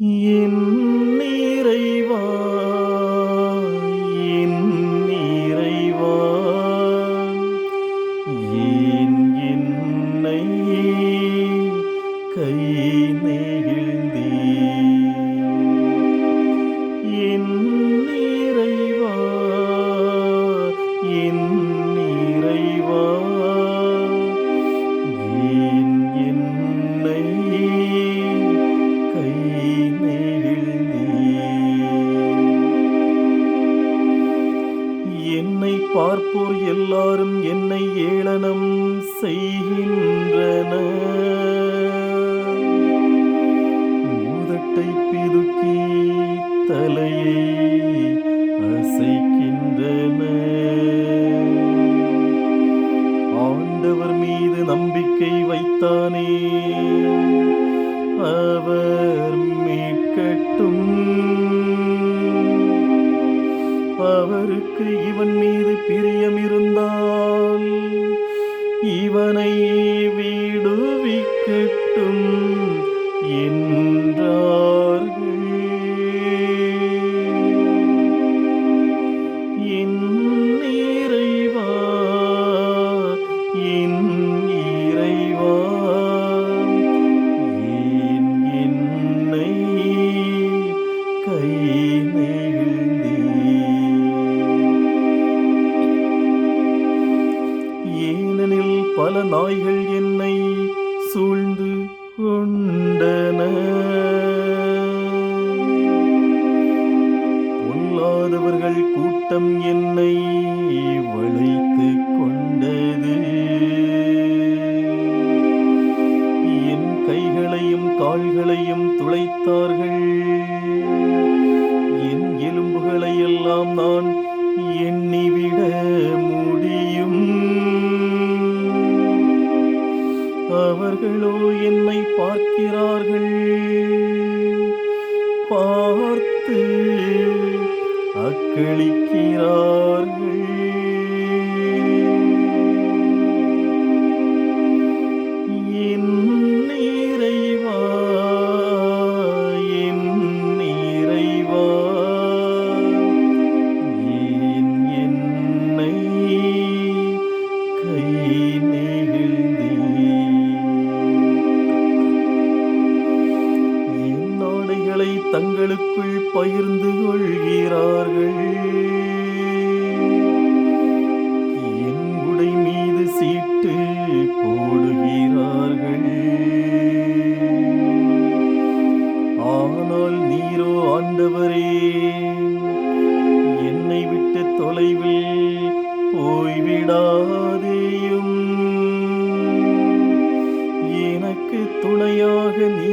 என் இறைவா, என் இறைவா, ஏன் என்னை கை நெகிழ்ந்தீர்? என் இறைவா, என் இறைவா, ஏன் என்னை கை நெகிழ்ந்தீர்? என்னை பார்ப்போர் எல்லாரும் என்னை ஏளனம் செய்கின்றனர். உதட்டை பிதுக்கி தலையை அசைக்கின்றனர். ஆண்டவர் மீது நம்பிக்கை வைத்தானே, அவர் மீட்கட்டும். அவருக்கு இவன் மீது பிரியம் இருந்தால் இவனை விடுவிக்கட்டும் என்றார்கள். என் இறைவா, என் இறைவா, ஏன் என்னை கை நெகிழ்ந்தீர்? ஏனெனில் பல நாய்கள் என்னை சூழ்ந்து கொண்டன. பொல்லாதவர்கள் கூட்டம் என்னை வளைத்துக் கொண்டது. என் கைகளையும் கால்களையும் துளைத்தார்கள். என் எலும்புகளை எல்லாம் நான் எண்ணிவிட முடியும். அவர்களோ என்னை பார்க்கிறார்கள், பார்த்து அக்களிக்கிறார்கள். என் இறைவா, என் இறைவா, ஏன் என்னை கை நெகிழ்ந்தீர்? என் ஆடைகளை தங்களுக்குள் பகிர்ந்து கொள்கிறார்கள். என் உடை மீது சீட்டு போடுகிறார்கள். ஆனால் நீரோ ஆண்டவரே, என்னை விட்டு தொலைவில் போய்விடாதேயும். எனக்கு துணையாக நீ